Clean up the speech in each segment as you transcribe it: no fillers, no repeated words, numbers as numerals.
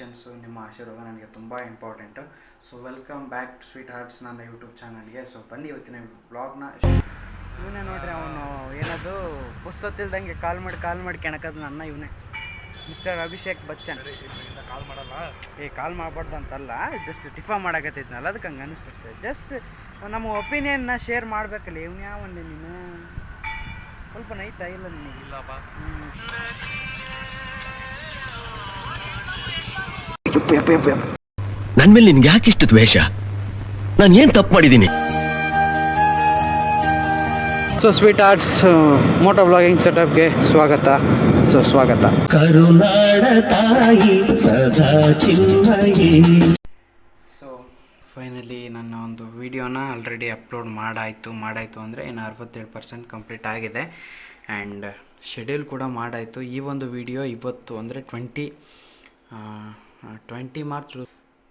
Suggestions ನಿಮ್ಮ ಆಶೀರ್ವಾದ ನನಗೆ ತುಂಬ important. So welcome back to sweet hearts ನನ್ನ ಯೂಟ್ಯೂಬ್ ಚಾನಲ್ಗೆ. ಸೊ ಬನ್ನಿ ಇವತ್ತಿನ ಬ್ಲಾಗ್ನ ಇವನೇ ನೋಡ್ರಿ, ಅವನು ಏನದು ಪುಸ್ತಕತಿಲ್ದಂಗೆ ಕಾಲ್ ಮಾಡಿ ಕೆಣಕದು ನನ್ನ ಇವನೇ ಮಿಸ್ಟರ್ ಅಭಿಷೇಕ್ ಬಚ್ಚನ್. ಕಾಲ್ ಮಾಡಲ್ಲ, ಕಾಲ್ ಮಾಡಬಾರ್ದು ಅಂತಲ್ಲ, ಜಸ್ಟ್ ಟಿಫಾ ಮಾಡಕತ್ತಿದ್ನಲ್ಲ ಅದಕ್ಕೆ ಹಂಗೆ ಅನಿಸ್ತೈತೆ. ಜಸ್ಟ್ ನಮ್ಮ ಒಪಿನಿಯನ್ನ ಶೇರ್ ಮಾಡಬೇಕಲ್ಲ. ಇವನು ಯಾವಂದೆ ನೀನು ಸ್ವಲ್ಪ ನೈತಾ ಇಲ್ಲ ನಿನಗೆ? ಇಲ್ಲಪ್ಪ. ನನ್ನ ಮೇಲೆ ನಿನ್ಗೆ ಯಾಕೆ ಇಷ್ಟು ದ್ವೇಷ? ನಾನು ಏನು ತಪ್ಪು ಮಾಡಿದ್ದೀನಿ? So sweet arts moto vlogging ಸೆಟಪ್ಗೆ ಸ್ವಾಗತ. ಕರುನಾಡ ತಾಯಿ ಸದಾ ಚಿನ್ಮಯಿ. ಸೊ ಫೈನಲಿ ನನ್ನ ಒಂದು ವಿಡಿಯೋನ ಆಲ್ರೆಡಿ ಅಪ್ಲೋಡ್ ಮಾಡಾಯಿತು ಅಂದರೆ ಇನ್ನು 67% ಕಂಪ್ಲೀಟ್ ಆಗಿದೆ. ಆ್ಯಂಡ್ ಶೆಡ್ಯೂಲ್ ಕೂಡ ಮಾಡಾಯಿತು. ಈ ಒಂದು ವಿಡಿಯೋ ಇವತ್ತು ಅಂದರೆ 20 ಮಾರ್ಚ್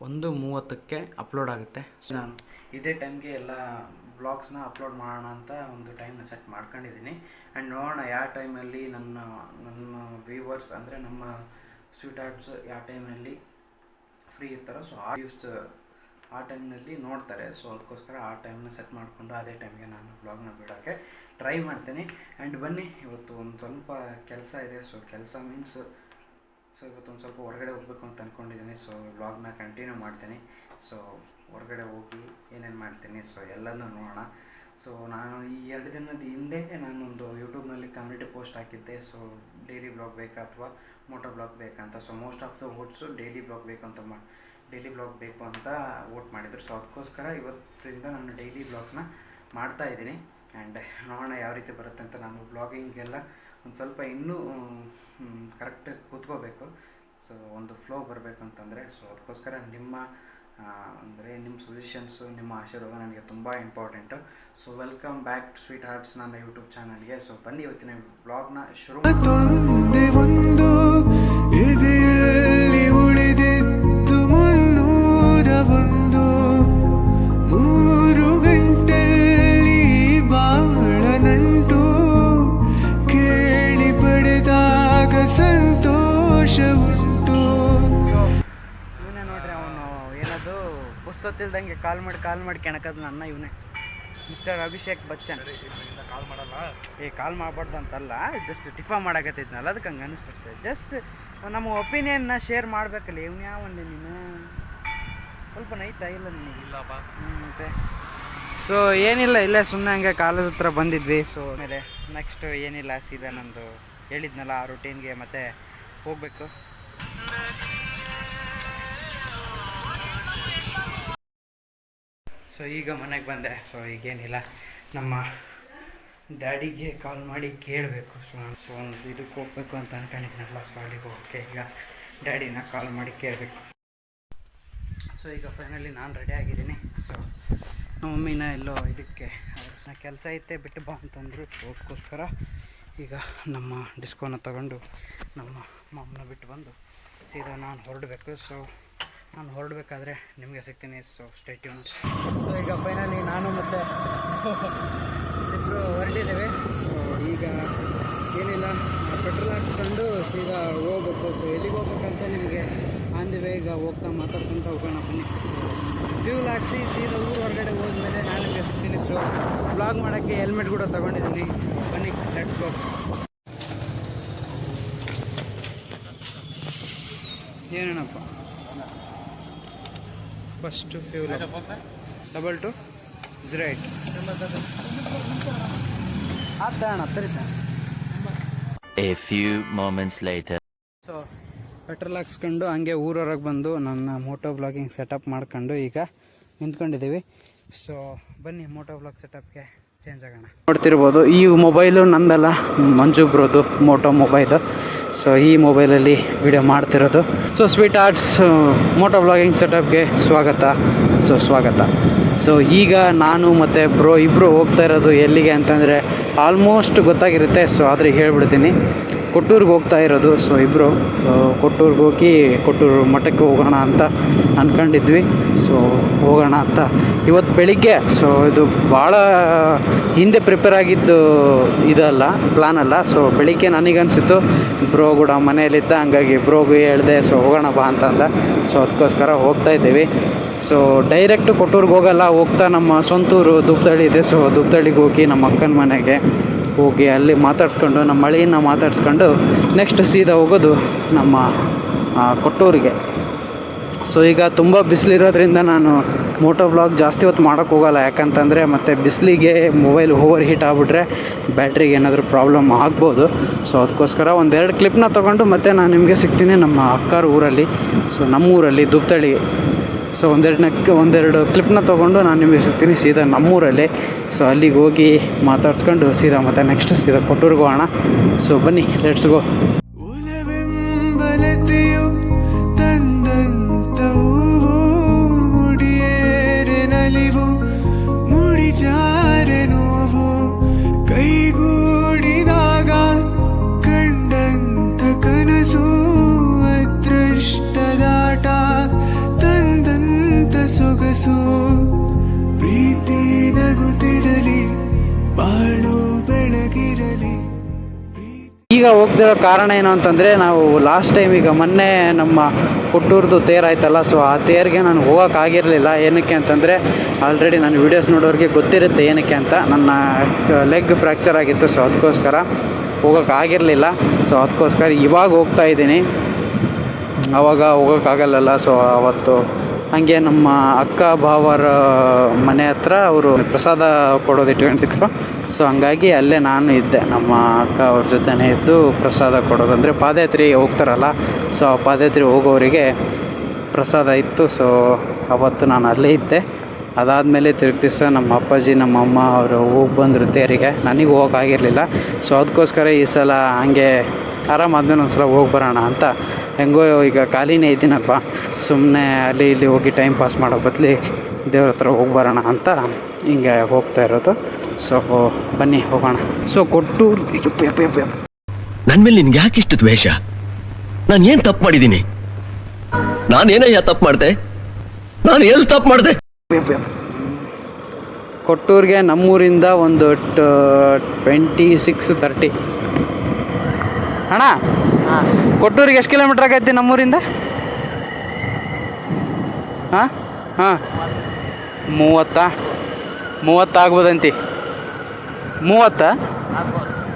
1:30ಕ್ಕೆ ಅಪ್ಲೋಡ್ ಆಗುತ್ತೆ. ಸೊ ನಾನು ಇದೇ ಟೈಮ್ಗೆ ಎಲ್ಲ ಬ್ಲಾಗ್ಸ್ನ ಅಪ್ಲೋಡ್ ಮಾಡೋಣ ಅಂತ ಒಂದು ಟೈಮ್ನ ಸೆಟ್ ಮಾಡ್ಕೊಂಡಿದ್ದೀನಿ. ಆ್ಯಂಡ್ ನೋಡೋಣ ಯಾವ ಟೈಮಲ್ಲಿ ನನ್ನ ವ್ಯೂವರ್ಸ್ ಅಂದರೆ ನಮ್ಮ ಸ್ವೀಟ್ ಆರ್ಟ್ಸ್ ಯಾವ ಟೈಮಲ್ಲಿ ಫ್ರೀ ಇರ್ತಾರೋ ಸೊ ಆ ಟೈಮ್ನಲ್ಲಿ ನೋಡ್ತಾರೆ. ಸೊ ಅದಕ್ಕೋಸ್ಕರ ಆ ಟೈಮ್ನ ಸೆಟ್ ಮಾಡಿಕೊಂಡು ಅದೇ ಟೈಮ್ಗೆ ನಾನು ಬ್ಲಾಗ್ನ ಬಿಡೋಕ್ಕೆ ಟ್ರೈ ಮಾಡ್ತೀನಿ. ಆ್ಯಂಡ್ ಬನ್ನಿ, ಇವತ್ತು ಒಂದು ಸ್ವಲ್ಪ ಕೆಲಸ ಇದೆ. ಸೊ ಕೆಲಸ ಮೀನ್ಸ್ ಇವತ್ತು ಒಂದು ಸ್ವಲ್ಪ ಹೊರಗಡೆ ಹೋಗಬೇಕು ಅಂತ ಅಂದ್ಕೊಂಡಿದ್ದೀನಿ. ಸೊ ವ್ಲಾಗ್ನ ಕಂಟಿನ್ಯೂ ಮಾಡ್ತೀನಿ. ಸೊ ಹೊರಗಡೆ ಹೋಗಿ ಏನೇನು ಮಾಡ್ತೀನಿ ಸೊ ಎಲ್ಲನೂ ನೋಡೋಣ. ಸೊ ನಾನು ಈ 2 ದಿನದ ಹಿಂದೆ ನಾನೊಂದು ಯೂಟ್ಯೂಬ್ನಲ್ಲಿ ಕಮ್ಯುನಿಟಿ ಪೋಸ್ಟ್ ಹಾಕಿದ್ದೆ. ಸೊ ಡೈಲಿ ಬ್ಲಾಗ್ ಬೇಕಾ ಅಥವಾ ಮೋಟೋ ಬ್ಲಾಗ್ ಬೇಕಂತ. So most of the votes daily blog ಬೇಕು ಅಂತ ವೋಟ್ ಮಾಡಿದರು. ಸೊ ಅದಕ್ಕೋಸ್ಕರ ಇವತ್ತಿಂದ ನಾನು ಡೈಲಿ ಬ್ಲಾಗ್ನ ಮಾಡ್ತಾಯಿದ್ದೀನಿ. ಆ್ಯಂಡ್ ನೋಡೋಣ ಯಾವ ರೀತಿ ಬರುತ್ತೆ ಅಂತ. ನಾನು ಬ್ಲಾಗಿಂಗೆಲ್ಲ ಒಂದು ಸ್ವಲ್ಪ ಇನ್ನೂ ಕರೆಕ್ಟಾಗಿ ಕೂತ್ಕೋಬೇಕು. ಸೊ ಒಂದು ಫ್ಲೋ ಬರಬೇಕು ಅಂತಂದರೆ ಸೊ ಅದಕ್ಕೋಸ್ಕರ ನಿಮ್ಮ ಸಜೆಷನ್ಸು ನಿಮ್ಮ ಆಶೀರ್ವಾದ ನನಗೆ ತುಂಬ important. So welcome back to sweet hearts ನನ್ನ ಯೂಟ್ಯೂಬ್ ಚಾನಲ್ಗೆ. ಸೊ ಬನ್ನಿ ಇವತ್ತಿನ ಬ್ಲಾಗ್ನ ಶುರು ಪುಸ್ತಕತಿಲ್ದಂಗೆ ಕಾಲ್ ಮಾಡಿ ಕೆಣಕದು ನನ್ನ ಇವನೇ ಮಿಸ್ಟರ್ ಅಭಿಷೇಕ್ ಬಚ್ಚನ್. ಕಾಲ್ ಮಾಡಲ್ಲ, ಕಾಲ್ ಮಾಡಬಾರ್ದು ಅಂತಲ್ಲ, ಜಸ್ಟ್ ಟಿಫಾ ಮಾಡಕತ್ತಿದ್ನಲ್ಲ ಅದಕ್ಕೆ ಹಂಗೆ ಅನಿಸ್ತೈತೆ. ಜಸ್ಟ್ ನಮ್ಮ ಒಪಿನಿಯನ್ನ ಶೇರ್ ಮಾಡಬೇಕಲ್ಲ. ಇವನು ಯಾವಂದೆ ನೀನು ಸ್ವಲ್ಪ ನೈತಾ ಇಲ್ಲ ನಿನಗೆ? ಇಲ್ಲಪ್ಪ. ಮತ್ತೆ ಸೊ ಏನಿಲ್ಲ, ಇಲ್ಲೇ ಸುಮ್ಮನೆ ಹಂಗೆ ಕಾಲೇಜ್ ಹತ್ರ ಬಂದಿದ್ವಿ. ಸೊ ಆಮೇಲೆ ನೆಕ್ಸ್ಟ್ ಏನಿಲ್ಲ, ಸೀದಾ ನಂದು ಹೇಳಿದ್ನಲ್ಲ ಆ ರೂಟೀನ್ಗೆ ಮತ್ತೆ ಹೋಗಬೇಕು. ಸೊ ಈಗ ಮನೆಗೆ ಬಂದೆ. ಸೊ ಈಗೇನಿಲ್ಲ, ನಮ್ಮ ಡ್ಯಾಡಿಗೆ ಕಾಲ್ ಮಾಡಿ ಕೇಳಬೇಕು. ಸೊ ಒಂದು ಇದಕ್ಕೆ ಹೋಗ್ಬೇಕು ಅಂತ ಅಂದ್ಕೊಂಡಿದ್ನಲ್ಲ, ಸೊ ಅಲ್ಲಿಗೆ ಹೋಗೋಕ್ಕೆ ಈಗ ಡ್ಯಾಡಿನ ಕಾಲ್ ಮಾಡಿ ಕೇಳಬೇಕು. ಸೊ ಈಗ ಫೈನಲಿ ನಾನು ರೆಡಿ ಆಗಿದ್ದೀನಿ. ಸೊ ನಮ್ಮ ಮಮ್ಮಿನ ಎಲ್ಲೋ ಇದಕ್ಕೆ ಕೆಲಸ ಐತೆ ಬಿಟ್ಟು ಬಾ ಅಂತಂದರು. ಸೊ ಅದಕ್ಕೋಸ್ಕರ ಈಗ ನಮ್ಮ ಡಿಸ್ಕೋನ ತಗೊಂಡು ನಮ್ಮ ಮಮ್ಮನ ಬಿಟ್ಟು ಬಂದು ಸೀದಾ ನಾನು ಹೊರಡಬೇಕು. ಸೊ ನಾನು ಹೊರಡಬೇಕಾದ್ರೆ ನಿಮಗೆ ಸಿಗ್ತೀನಿ. So stay tune. ಸೊ ಈಗ ಫೈನಲಿ ನಾನು ಮತ್ತು ಇಬ್ಬರು ಹೊರಟಿದ್ದೇವೆ. ಸೊ ಈಗ ಏನಿಲ್ಲ, ಪೆಟ್ರೋಲ್ ಹಾಕ್ಸ್ಕೊಂಡು ಸೀದಾ ಹೋಗ್ಬೇಕು. ಸೊ ಎಲ್ಲಿಗೆ ಹೋಗ್ಬೇಕಂತ ನಿಮಗೆ ಆಂದಿವೆ ಈಗ ಹೋಗ್ತಾ ಮಾತಾಡ್ಕೊಂತ ಹೋಗೋಣ ಬನ್ನಿ. ಫ್ಯೂಲ್ ಹಾಕ್ಸಿ ಸೀದಾ ಊರು ಹೊರಗಡೆ ಹೋದ್ಮೇಲೆ ನಾನು ನಿಮಗೆ ಸಿಗ್ತೀನಿ. ಸೊ ಬ್ಲಾಗ್ ಮಾಡೋಕ್ಕೆ ಹೆಲ್ಮೆಟ್ ಕೂಡ ತೊಗೊಂಡಿದ್ದೀನಿ. ಬನ್ನಿ, ಲೆಟ್ಸ್ ಗೋ. ಏನೇನಪ್ಪ ಫಸ್ಟು ಫ್ಯೂಲ್ 2208 ಅಣ್ಣ ತರಿತ. A few moments later. So petrol ಹಾಕ್ಸ್ಕೊಂಡು ಹಂಗೆ ಊರೊರಗೆ ಬಂದು ನನ್ನ ಮೋಟೋ ಬ್ಲಾಗಿಂಗ್ ಸೆಟಪ್ ಮಾಡ್ಕೊಂಡು ಈಗ ನಿಂತ್ಕೊಂಡಿದ್ದೀವಿ. ಸೊ ಬನ್ನಿ ಮೋಟೋ ಬ್ಲಾಗ್ ಸೆಟಪ್ಗೆ ಚೇಂಜ್ ಆಗೋಣ. ನೋಡ್ತಿರ್ಬೋದು, ಈ ಮೊಬೈಲು ನಂದಲ್ಲ, ಮಂಜು ಬ್ರೋದು ಮೋಟೋ ಮೊಬೈಲು. ಸೊ ಈ ಮೊಬೈಲಲ್ಲಿ ವಿಡಿಯೋ ಮಾಡ್ತಿರೋದು. So sweet arts moto blogging ಸೆಟಪ್ಗೆ ಸ್ವಾಗತ. ಸೊ ಈಗ ನಾನು ಮತ್ತು ಬ್ರೋ ಇಬ್ಬರು ಹೋಗ್ತಾ ಇರೋದು ಎಲ್ಲಿಗೆ ಅಂತಂದರೆ ಆಲ್ಮೋಸ್ಟ್ ಗೊತ್ತಾಗಿರುತ್ತೆ. ಸೊ ಆದರೆ ಹೇಳ್ಬಿಡ್ತೀನಿ, ಕೊಟ್ಟೂರಿಗೆ ಹೋಗ್ತಾ ಇರೋದು. ಸೊ ಇಬ್ಬರು ಕೊಟ್ಟೂರಿಗೆ ಹೋಗಿ ಕೊಟ್ಟೂರು ಮಠಕ್ಕೆ ಹೋಗೋಣ ಅಂತ ಅಂದ್ಕೊಂಡಿದ್ವಿ. ಸೊ ಹೋಗೋಣ ಅಂತ ಇವತ್ತು ಬೆಳಿಗ್ಗೆ. ಸೊ ಇದು ಭಾಳ ಹಿಂದೆ ಪ್ರಿಪೇರ್ ಆಗಿದ್ದು ಇದಲ್ಲ, ಪ್ಲಾನ್ ಅಲ್ಲ. ಸೊ ಬೆಳಿಗ್ಗೆ ನನಗನ್ಸಿತ್ತು ಬ್ರೋ ಕೂಡ ಮನೆಯಲ್ಲಿದ್ದ, ಹಂಗಾಗಿ ಬ್ರೋಗೂ ಹೇಳಿದೆ ಸೊ ಹೋಗೋಣ ಬಾ ಅಂತಂದ. ಸೊ ಅದಕ್ಕೋಸ್ಕರ ಹೋಗ್ತಾ ಇದ್ದೀವಿ. ಸೊ ಡೈರೆಕ್ಟ್ ಕೊಟ್ಟೂರಿಗೆ ಹೋಗಲ್ಲ, ಹೋಗ್ತಾ ನಮ್ಮ ಸ್ವಂತೂರು ದುಬ್ತಳ್ಳಿ ಇದೆ. ಸೊ ದುಬ್ತಳ್ಳಿಗೆ ಹೋಗಿ ನಮ್ಮ ಅಕ್ಕನ ಮನೆಗೆ ಹೋಗಿ ಅಲ್ಲಿ ಮಾತಾಡ್ಸ್ಕೊಂಡು ನಮ್ಮ ಮಳೆಯನ್ನು ಮಾತಾಡ್ಸ್ಕೊಂಡು ನೆಕ್ಸ್ಟ್ ಸೀದಾ ಹೋಗೋದು ನಮ್ಮ ಕೊಟ್ಟೂರಿಗೆ. ಸೊ ಈಗ ತುಂಬ ಬಿಸಿಲಿರೋದ್ರಿಂದ ನಾನು ಮೋಟೋ ವ್ಲಾಗ್ ಜಾಸ್ತಿ ಹೊತ್ತು ಮಾಡೋಕ್ಕೆ ಹೋಗಲ್ಲ. ಯಾಕಂತಂದರೆ ಮತ್ತು ಬಿಸಿಲಿಗೆ ಮೊಬೈಲ್ ಓವರ್ ಹೀಟ್ ಆಗಿಬಿಟ್ರೆ ಬ್ಯಾಟ್ರಿಗೆ ಏನಾದರೂ ಪ್ರಾಬ್ಲಮ್ ಆಗ್ಬೋದು. ಸೊ ಅದಕ್ಕೋಸ್ಕರ ಒಂದೆರಡು ಕ್ಲಿಪ್ನ ತೊಗೊಂಡು ಮತ್ತೆ ನಾನು ನಿಮಗೆ ಸಿಗ್ತೀನಿ ನಮ್ಮ ಅಕ್ಕಾರ ಊರಲ್ಲಿ. ಸೊ ನಮ್ಮೂರಲ್ಲಿ ದುಬ್ತಳ್ಳಿ. ಸೊ ಒಂದೆರಡು ಕ್ಲಿಪ್ನ ತೊಗೊಂಡು ನಾನು ನಿಮಗೆ ಸಿಗ್ತೀನಿ ಸೀದಾ ನಮ್ಮೂರಲ್ಲಿ. ಸೊ ಅಲ್ಲಿಗೆ ಹೋಗಿ ಮಾತಾಡ್ಸ್ಕೊಂಡು ಸೀದಾ ಮತ್ತು ನೆಕ್ಸ್ಟ್ ಸೀದಾ ಕೊಟ್ಟೂರಿಗೆ ಹೋಗೋಣ. ಸೊ ಬನ್ನಿ, ಲೆಟ್ಸ್ ಗೋ. ಕೈಗೂಡಿದಾಗ ಕಂಡಂತ ಕನಸು ಅದೃಷ್ಟದಾಟ ತಂದಂತ ಸೊಗಸು ಪ್ರೀತಿ ನಗುತ್ತಿರಲಿ ಬಾಳು ಬೆಳಗಿರಲಿ. ಈಗ ಹೋಗ್ತಿರೋ ಕಾರಣ ಏನು ಅಂತಂದರೆ, ನಾವು ಲಾಸ್ಟ್ ಟೈಮ್ ಈಗ ಮೊನ್ನೆ ನಮ್ಮ ಕೊಟ್ಟೂರ್ದು ತೇರಾಯ್ತಲ್ಲ. ಸೊ ಆ ತೇರಿಗೆ ನಾನು ಹೋಗೋಕ್ಕಾಗಿರಲಿಲ್ಲ. ಏನಕ್ಕೆ ಅಂತಂದರೆ ಆಲ್ರೆಡಿ ನಾನು ವೀಡಿಯೋಸ್ ನೋಡೋರಿಗೆ ಗೊತ್ತಿರುತ್ತೆ ಏನಕ್ಕೆ ಅಂತ. ನನ್ನ ಲೆಗ್ ಫ್ರ್ಯಾಕ್ಚರ್ ಆಗಿತ್ತು. ಸೊ ಅದಕ್ಕೋಸ್ಕರ ಹೋಗೋಕ್ಕಾಗಿರಲಿಲ್ಲ. ಸೊ ಅದಕ್ಕೋಸ್ಕರ ಇವಾಗ ಹೋಗ್ತಾ ಇದ್ದೀನಿ. ಆವಾಗ ಹೋಗೋಕ್ಕಾಗಲ್ಲಲ್ಲ. ಸೊ ಅವತ್ತು ಹಾಗೆ ನಮ್ಮ ಅಕ್ಕ ಭಾವರ ಮನೆ ಹತ್ರ ಅವರು ಪ್ರಸಾದ ಕೊಡೋದು ಇಟ್ಕೊಂಡಿದ್ರು. ಸೊ ಹಂಗಾಗಿ ಅಲ್ಲೇ ನಾನು ಇದ್ದೆ, ನಮ್ಮ ಅಕ್ಕ ಅವ್ರ ಜೊತೆನೇ ಇದ್ದು ಪ್ರಸಾದ ಕೊಡೋದು. ಅಂದರೆ ಪಾದಯಾತ್ರೆ ಹೋಗ್ತಾರಲ್ಲ, ಸೊ ಆ ಪಾದಯಾತ್ರೆ ಹೋಗೋರಿಗೆ ಪ್ರಸಾದ ಇತ್ತು. ಸೊ ಅವತ್ತು ನಾನು ಅಲ್ಲೇ ಇದ್ದೆ. ಅದಾದಮೇಲೆ ತಿರುಗಿ ದಿವಸ ನಮ್ಮ ಅಪ್ಪಾಜಿ ನಮ್ಮ ಅಮ್ಮ ಅವರು ಹೋಗಿ ಬಂದರು ತೇರಿಗೆ. ನನಗೆ ಹೋಗೋಕ್ಕಾಗಿರಲಿಲ್ಲ. ಸೊ ಅದಕ್ಕೋಸ್ಕರ ಈ ಸಲ ಹಂಗೆ ಆರಾಮಾದ್ಮೇಲೆ ಒಂದು ಸಲ ಹೋಗಿ ಬರೋಣ ಅಂತ. ಹೆಂಗೋ ಈಗ ಖಾಲಿನೇ ಇದ್ದೀನಪ್ಪ, ಸುಮ್ಮನೆ ಅಲ್ಲಿ ಇಲ್ಲಿ ಹೋಗಿ ಟೈಮ್ ಪಾಸ್ ಮಾಡೋ ಬದಲಿ ದೇವ್ರ ಹತ್ರ ಹೋಗಿ ಬರೋಣ ಅಂತ ಹಿಂಗೆ ಹೋಗ್ತಾ ಇರೋದು. ಸೊ ಬನ್ನಿ ಹೋಗೋಣ. ಸೊ ಕೊಟ್ಟೂರು ನನ್ನ ಮೇಲೆ ನಿನ್ಗೆ ಯಾಕೆ ಇಷ್ಟು ದ್ವೇಷ? ನಾನು ಏನು ತಪ್ಪು ಮಾಡಿದ್ದೀನಿ? ನಾನೇನಯ್ಯ ತಪ್ಪು ಮಾಡಿದೆ? ನಾನು ಎಲ್ಲಿ ತಪ್ಪು ಮಾಡಿದೆ? ಕೊಟ್ಟೂರಿಗೆ ನಮ್ಮೂರಿಂದ ಒಂದು 26-30 ಅಣ್ಣ. ಕೊಟ್ಟೂರಿಗೆ ಎಷ್ಟು ಕಿಲೋಮೀಟ್ರ್ ಆಗೈತಿ ನಮ್ಮೂರಿಂದ? ಹಾಂ 30 ಆಗ್ಬೋದಂತಿ. 30?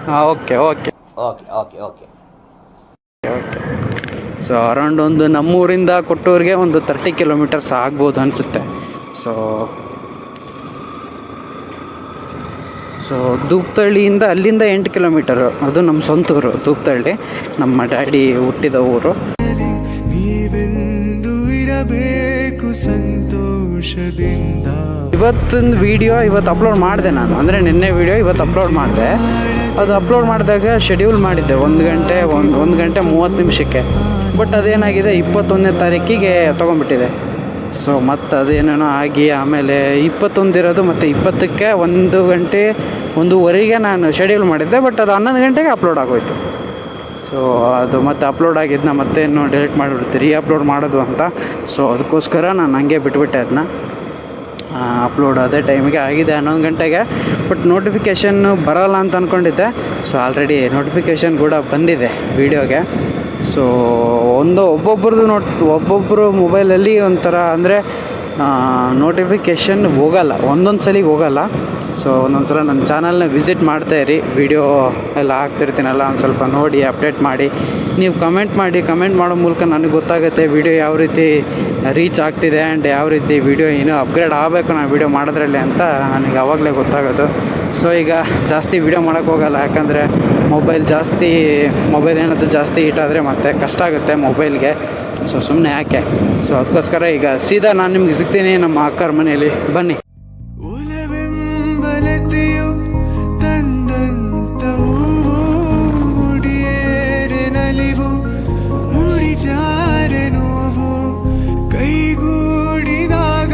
ಹಾಂ, ಓಕೆ. ಸೊ ಅರೌಂಡ್ ಒಂದು ನಮ್ಮೂರಿಂದ ಕೊಟ್ಟೂರಿಗೆ ಒಂದು 30 ಕಿಲೋಮೀಟರ್ಸ್ ಆಗ್ಬೋದು ಅನಿಸುತ್ತೆ. ಸೊ ದುಬ್ತಳ್ಳಿಯಿಂದ ಅಲ್ಲಿಂದ 8 ಕಿಲೋಮೀಟರು. ಅದು ನಮ್ಮ ಸ್ವಂತ ಊರು ದುಬ್ತಳ್ಳಿ, ನಮ್ಮ ಡ್ಯಾಡಿ ಹುಟ್ಟಿದ ಊರು. ನೀವೆಂದು ಇರಬೇಕು ಸಂತೋಷದಿಂದ. ಇವತ್ತೊಂದು ವಿಡಿಯೋ ಅಪ್ಲೋಡ್ ಮಾಡಿದೆ ನಾನು. ಅಂದರೆ ನಿನ್ನೆ ವಿಡಿಯೋ ಇವತ್ತು ಅಪ್ಲೋಡ್ ಮಾಡಿದೆ. ಅದು ಅಪ್ಲೋಡ್ ಮಾಡಿದಾಗ ಶೆಡ್ಯೂಲ್ ಮಾಡಿದ್ದೆ 1 ಗಂಟೆ 30 ನಿಮಿಷಕ್ಕೆ. ಬಟ್ ಅದೇನಾಗಿದೆ 21ನೇ ತಾರೀಕಿಗೆ ತೊಗೊಂಡ್ಬಿಟ್ಟಿದೆ. ಸೊ ಮತ್ತು ಅದೇನೇನೋ ಆಗಿ ಆಮೇಲೆ 21 ಇರೋದು ಮತ್ತು 20ಕ್ಕೆ 1 ಗಂಟೆ 1:15ಗೆ ನಾನು ಶೆಡ್ಯೂಲ್ ಮಾಡಿದ್ದೆ. ಬಟ್ ಅದು 11 ಗಂಟೆಗೆ ಅಪ್ಲೋಡ್ ಆಗೋಯ್ತು. ಸೊ ಅದು ಮತ್ತೆ ಅಪ್ಲೋಡ್ ಆಗಿದ್ದನ್ನ ಮತ್ತೆ ಇನ್ನೂ ಡಿಲೀಟ್ ಮಾಡಿಬಿಡ್ತೀವಿ, ಅಪ್ಲೋಡ್ ಮಾಡೋದು ಅಂತ. ಸೊ ಅದಕ್ಕೋಸ್ಕರ ನಾನು ಹಂಗೆ ಬಿಟ್ಬಿಟ್ಟೆ ಅದನ್ನ. ಅಪ್ಲೋಡ್ ಅದೇ ಟೈಮಿಗೆ ಆಗಿದೆ 11 ಗಂಟೆಗೆ. ಬಟ್ ನೋಟಿಫಿಕೇಷನ್ನು ಬರೋಲ್ಲ ಅಂತ ಅಂದ್ಕೊಂಡಿದ್ದೆ. ಸೊ ಆಲ್ರೆಡಿ ನೋಟಿಫಿಕೇಷನ್ ಕೂಡ ಬಂದಿದೆ ವೀಡಿಯೋಗೆ. ಸೊ ಒಬ್ಬೊಬ್ಬರು ಮೊಬೈಲಲ್ಲಿ ಒಂಥರ ಅಂದರೆ ನೋಟಿಫಿಕೇಷನ್ ಹೋಗಲ್ಲ, ಒಂದೊಂದು ಸಲ ಹೋಗಲ್ಲ. ಸೊ ಒಂದೊಂದು ಸಲ ನನ್ನ ಚಾನಲ್ನ ವಿಸಿಟ್ ಮಾಡ್ತಾಯಿರಿ, ವೀಡಿಯೋ ಎಲ್ಲ ಹಾಕ್ತಿರ್ತೀನಲ್ಲ, ಒಂದು ಸ್ವಲ್ಪ ನೋಡಿ ಅಪ್ಡೇಟ್ ಮಾಡಿ. ನೀವು ಕಮೆಂಟ್ ಮಾಡೋ ಮೂಲಕ ನನಗೆ ಗೊತ್ತಾಗುತ್ತೆ ವೀಡಿಯೋ ಯಾವ ರೀತಿ ರೀಚ್ ಆಗ್ತಿದೆ ಆ್ಯಂಡ್ ಯಾವ ರೀತಿ ವೀಡಿಯೋ ಇನ್ನೂ ಅಪ್ಗ್ರೇಡ್ ಆಗಬೇಕು ನಾನು ವೀಡಿಯೋ ಮಾಡೋದ್ರಲ್ಲಿ ಅಂತ ನನಗೆ ಆವಾಗಲೇ ಗೊತ್ತಾಗೋದು. ಸೊ ಈಗ ಜಾಸ್ತಿ ವೀಡಿಯೋ ಮಾಡೋಕ್ಕೆ ಹೋಗಲ್ಲ, ಯಾಕಂದರೆ ಮೊಬೈಲ್ ಏನಾದರೂ ಜಾಸ್ತಿ ಹೀಟಾದರೆ ಮತ್ತೆ ಕಷ್ಟ ಆಗುತ್ತೆ ಮೊಬೈಲ್ಗೆ. ಸೊ ಸುಮ್ಮನೆ ಯಾಕೆ. ಸೊ ಅದಕ್ಕೋಸ್ಕರ ಈಗ ಸೀದಾ ನಾನು ನಿಮ್ಗೆ ಸಿಗ್ತೀನಿ ನಮ್ಮ ಅಕ್ಕರ ಮನೆಯಲ್ಲಿ. ಬನ್ನಿ. ಒಲವೆಂಬಲತೆಯು ತಂದಂತ ಹೂವು ಮುಡಿಯೇರೆ ನಲಿವು ಮುಡಿಜಾರೆ ನೋವು ಕೈಗೂಡಿದಾಗ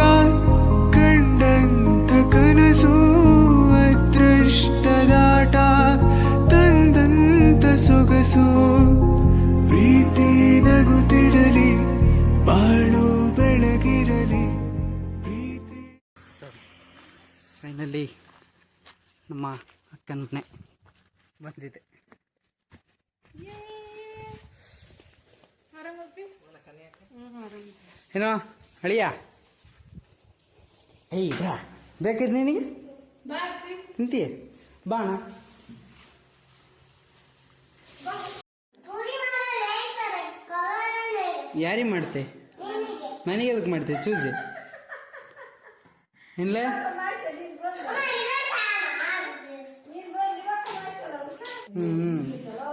ಕಂಡಂತ ಕನಸು ಅದೃಷ್ಟದಾಟ ತಂದಂತ ಸೊಗಸು ಬಾಳು ಬೆಳಗಿರಲಿ ಪ್ರೀತಿ. ಫೈನಲಿ ನಮ್ಮ ಅಕ್ಕನ ಮನೆ ಬಂದಿದೆ. ಏನೋ ಅಳಿಯ ಏಯ್ ಬಾ ಬೇಕಿದ್ ನಿನಗೆ ನಿಂತೀಯ ಬಾಣ ಯಾರಿಗೆ ಮಾಡ್ತೆ ನನಗೆ ಅದಕ್ಕೆ ಮಾಡ್ತೆ ಚೂಸಿ ಇಲ್ಲ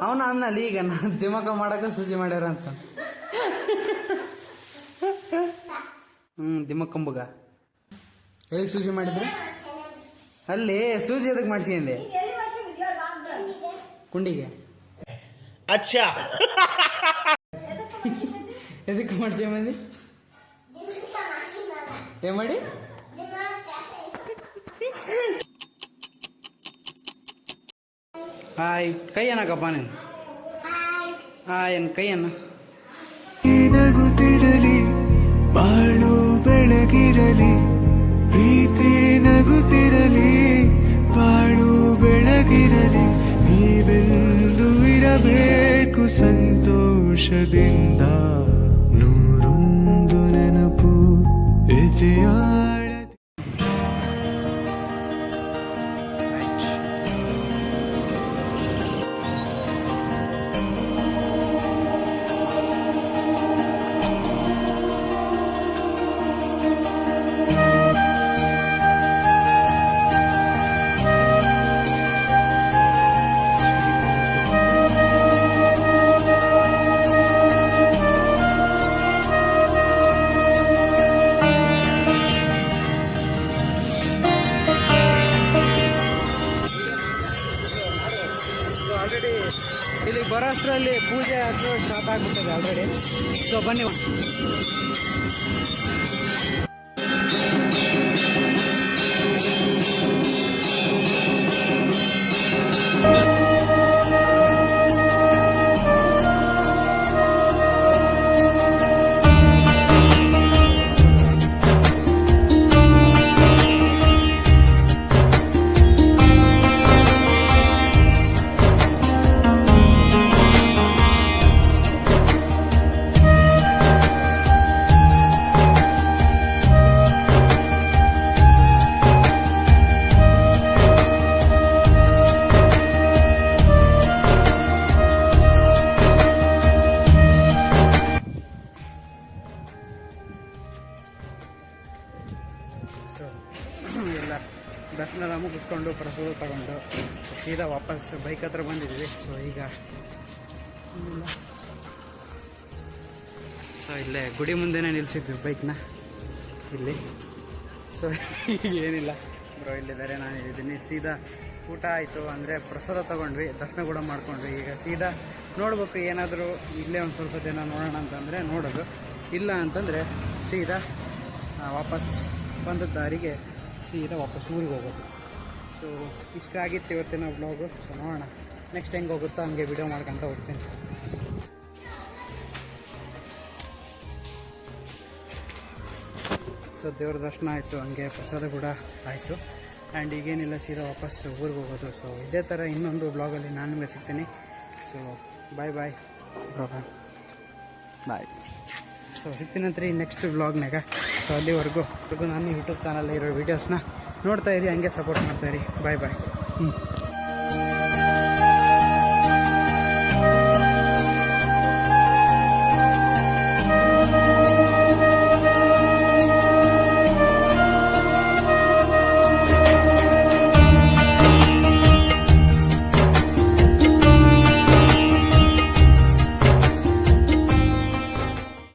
ಅವನು ಅನ್ನಲ್ಲಿ ಈಗ ನಾನು ದಿಮಾಕ ಮಾಡಕ್ಕೆ ಸೂಜಿ ಮಾಡ್ಯಾರ ಅಂತ ದಿಮಕ್ಕಂಬಗ ಎಲ್ಲಿ ಸೂಜಿ ಮಾಡಿದ್ರೆ ಅಲ್ಲಿ ಸೂಜಿ ಎದಕ್ಕೆ ಮಾಡ್ಸ್ಕೊಂಡೆ ಕುಂಡಿಗೆ ಅಚ್ಚಾ ಎದಕ್ಕೆ ಮಾಡ್ಸ್ಕೊಂಬಂದಿ ಏನ್ ಮಾಡಿ ಹಾಯ್ ಕೈ ಏನಕ್ಕಪ್ಪ ನೀನು ಏನು ಕೈ ಅನ್ನ ನಗುತ್ತಿರಲಿ ಬಾಳು ಬೆಳಗಿರಲಿ ಪ್ರೀತಿ ನಗುತ್ತಿರಲಿ ಬಾಳು ಬೆಳಗಿರಲಿ ನೀವೆಂದು ಇರಬೇಕು ಸಂತೋಷದಿಂದ ನೂರೊಂದು ನೆನಪು ಎದೆಯಾಳದಿ. ಆಲ್ರೆಡಿ ಇಲ್ಲಿ ಬರೋ ಅಷ್ಟರಲ್ಲಿ ಪೂಜೆ ಅಷ್ಟು ಸ್ಟಾರ್ಟ್ ಆಗಿಬಿಟ್ಟಿದೆ ಆಲ್ರೆಡಿ. ಸೊ ಬನ್ನಿ ಎಲ್ಲ ದರ್ಶನ ಮುಗಿಸ್ಕೊಂಡು ಪ್ರಸಾದ ತಗೊಂಡು ಸೀದಾ ವಾಪಸ್ ಬೈಕ್ ಹತ್ರ ಬಂದಿದ್ದೀವಿ. ಸೊ ಈಗ ಇಲ್ಲೇ ಗುಡಿ ಮುಂದೆನೇ ನಿಲ್ಲಿಸಿದ್ವಿ ಬೈಕ್ನ ಇಲ್ಲಿ. ಸೊ ಏನಿಲ್ಲ ಬ್ರೋ ಇಲ್ಲಿದ್ದಾರೆ, ನಾನು ಇದ್ದೀನಿ. ಸೀದಾ ಊಟ ಆಯಿತು ಅಂದರೆ ಪ್ರಸಾದ ತೊಗೊಂಡ್ವಿ, ದರ್ಶನ ಕೂಡ ಮಾಡ್ಕೊಂಡ್ವಿ. ಈಗ ಸೀದಾ ನೋಡ್ಬೇಕು, ಏನಾದರೂ ಇಲ್ಲೇ ಒಂದು ಸ್ವಲ್ಪ ದಿನ ನೋಡೋಣ ಅಂತಂದರೆ ನೋಡೋದು, ಇಲ್ಲ ಅಂತಂದರೆ ಸೀದಾ ವಾಪಸ್ ಬಂದ ದಾರಿಗೆ ಸೀದಾ ವಾಪಸ್ ಊರಿಗೆ ಹೋಗೋದು. ಸೊ ಇಷ್ಟ ಆಗಿತ್ತು ಇವತ್ತಿನ ಬ್ಲಾಗು. ಸೊ ನೋಡೋಣ ನೆಕ್ಸ್ಟ್ ಹೆಂಗೆ ಹೋಗುತ್ತೋ ಹಂಗೆ ವಿಡಿಯೋ ಮಾಡ್ಕೊತ ಹೋಗ್ತೀನಿ. ಸೊ ದೇವ್ರ ದರ್ಶನ ಆಯಿತು, ಹಂಗೆ ಪ್ರಸಾದ ಕೂಡ ಆಯಿತು. ಆ್ಯಂಡ್ ಈಗೇನಿಲ್ಲ, ಸೀದಾ ವಾಪಸ್ ಊರಿಗೆ ಹೋಗೋದು. ಸೊ ಇದೇ ಥರ ಇನ್ನೊಂದು ಬ್ಲಾಗಲ್ಲಿ ನಾನು ನಿಮಗೆ ಸಿಗ್ತೀನಿ. So bye bye bye. So ಸಿಗ್ತೀನಂತ್ರಿ ನೆಕ್ಸ್ಟ್ ವ್ಲಾಗ್ನಾಗ. ಸೊ ಅಲ್ಲಿವರೆಗೂ ನಾನು ಯೂಟ್ಯೂಬ್ ಚಾನಲ್ ಇರೋ ವೀಡಿಯೋಸ್ನ ನೋಡ್ತಾಯಿರಿ, ಹಂಗೆ ಸಪೋರ್ಟ್ ಮಾಡ್ತಾಯಿರಿ. ಬಾಯ್ ಬಾಯ್.